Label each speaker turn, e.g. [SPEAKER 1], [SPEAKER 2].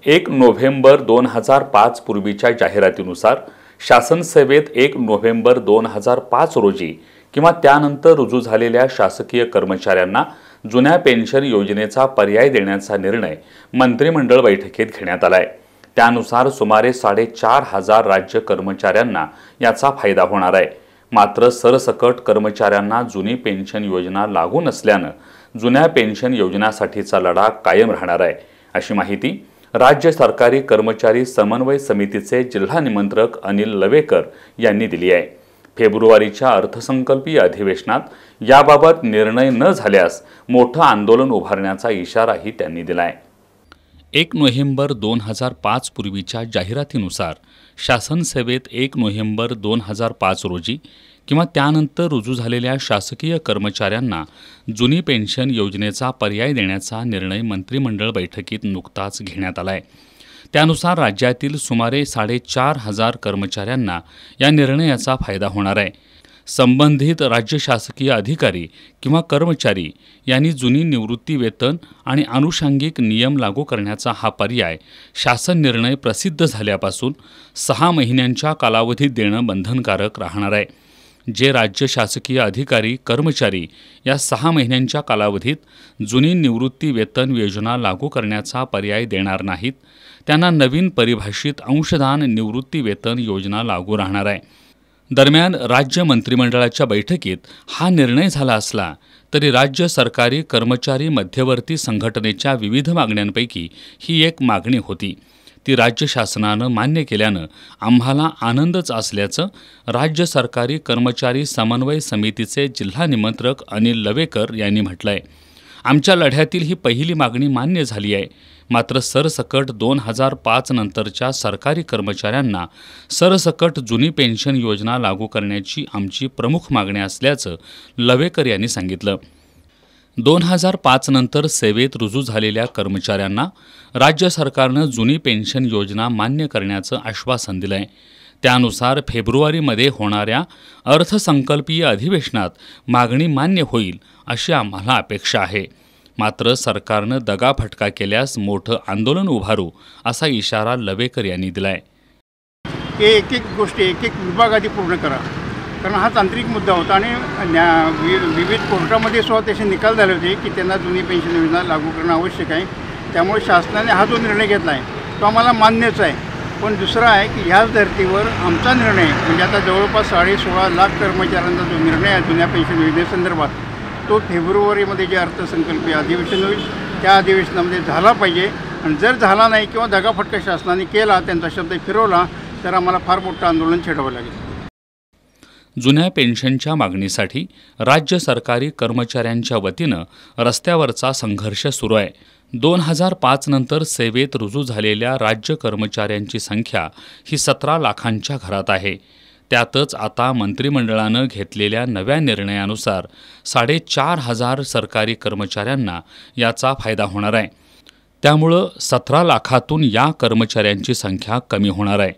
[SPEAKER 1] 1 November 2005 पूर्वीच्या जाहिरातीनुसार शासन सेवेत 1 नोव्हेंबर 2005 रोजी किंवा त्यानंतर रुजू झालेल्या शासकीय कर्मचाऱ्यांना जुन्या पेन्शन योजनेचा पर्याय देण्याचा निर्णय मंत्रिमंडळ बैठकीत घेण्यात आलाय। त्यानुसार सुमारे 4,500 राज्य कर्मचाऱ्यांना याचा फायदा होणार आहे। मात्र सरसकट कर्मचाऱ्यांना जुनी पेन्शन योजना लागू नसल्याने जुन्या पेन्शन योजनासाठीचा लढा कायम राहणार आहे, अशी माहिती राज्य सरकारी कर्मचारी समन्वय समितीचे जिल्हा निमंत्रक अनिल लवेकर यांनी दिली आहे। फेब्रुवारीच्या अर्थसंकल्पीय अधिवेशनात याबाबत निर्णय न झाल्यास मोठं आंदोलन उभारण्याचा इशाराही त्यांनी दिलाय। 1 नोव्हेंबर 2005 पूर्वीच्या जाहिरातीनुसार शासन सेवेत 1 नोव्हेंबर 2005 रोजी किंवा त्यानंतर रुजू झालेल्या शासकीय कर्मचाऱ्यांना जुनी पेन्शन योजनेचा पर्याय देण्याचा निर्णय मंत्रिमंडळ बैठकीत नुकताच घेण्यात आलाय। त्यानुसार राज्यातील सुमारे 4,500 कर्मचाऱ्यांना या निर्णयाचा फायदा होणार आहे। संबंधित राज्य शासकीय अधिकारी किंवा कर्मचारी यांनी जुनी निवृत्ती वेतन आणि आनुषंगिक नियम लागू करण्याचा हा पर्याय शासन निर्णय प्रसिद्ध झाल्यापासून 6 महिन्यांच्या कालावधीत देणं बंधनकारक राहणार आहे। जे राज्य शासकीय अधिकारी कर्मचारी या 6 महिन्यांच्या कालावधीत जुनी निवृत्ती वेतन योजना लागू करण्याचा पर्याय देणार नाहीत, त्यांना नवीन परिभाषित अंशदान निवृत्ती वेतन योजना लागू राहणार आहे। दरम्यान राज्य मंत्रिमंडळाच्या बैठकीत हा निर्णय झाला असला तरी राज्य सरकारी कर्मचारी मध्यवर्ती संघटनेच्या विविध मागण्यांपैकी ही एक मागणी होती। ती राज्य शासनानं मान्य केल्यानं आम्हाला आनंदच असल्याचं राज्य सरकारी कर्मचारी समन्वय समितीचे जिल्हा निमंत्रक अनिल लवेकर यांनी म्हटलंय। आमच्या लढ्यातील ही पहिली मागणी मान्य झाली आहे। मात्र सरसकट 2005 नंतरच्या सरकारी कर्मचाऱ्यांना सरसकट जुनी पेन्शन योजना लागू करण्याची आमची प्रमुख मागणी असल्याचं लवेकर यांनी सांगितलं। 2005 नंतर सेवेत रुजू झालेल्या कर्मचाऱ्यांना राज्य सरकारनं जुनी पेन्शन योजना मान्य करण्याचं आश्वासन दिलंय। त्यानुसार फेब्रुवारीमध्ये होणाऱ्या अर्थसंकल्पीय अधिवेशनात मागणी मान्य होईल अशी आम्हाला अपेक्षा आहे। मात्र सरकारनं दगाफटका केल्यास मोठं आंदोलन उभारू असा इशारा लवेकर यांनी दिलाय।
[SPEAKER 2] एक गोष्टी एक विभाग आधी पूर्ण करा, कारण हा तांत्रिक मुद्दा होता आणि विविध कोर्टामध्ये सुद्धा त्याचे निकाल झाले होते की त्यांना जुनी पेन्शन योजना लागू करणं आवश्यक आहे। त्यामुळे शासनाने हा जो निर्णय घेतला आहे तो आम्हाला मान्यच आहे। पण दुसरा आहे की ह्याच धर्तीवर आमचा निर्णय म्हणजे आता जवळपास 16.5 लाख कर्मचाऱ्यांचा जो निर्णय आहे जुन्या पेन्शन योजनेसंदर्भात तो फेब्रुवारीमध्ये जे अर्थसंकल्पीय अधिवेशन होईल त्या अधिवेशनामध्ये झाला पाहिजे। आणि जर झाला नाही किंवा दगाफटका शासनाने केला, त्यांचा शब्द फिरवला, तर आम्हाला फार मोठं आंदोलन छेडावं लागेल।
[SPEAKER 1] जुन्या पेन्शनच्या मागणीसाठी राज्य सरकारी कर्मचाऱ्यांच्या वतीनं रस्त्यावरचा संघर्ष सुरू आहे। 2005 नंतर सेवेत रुजू झालेल्या राज्य कर्मचाऱ्यांची संख्या ही 17 लाखांच्या घरात आहे। त्यातच आता मंत्रिमंडळानं घेतलेल्या नव्या निर्णयानुसार 4,500 सरकारी कर्मचाऱ्यांना याचा फायदा होणार आहे। त्यामुळं 17 लाखातून या कर्मचाऱ्यांची संख्या कमी होणार आहे।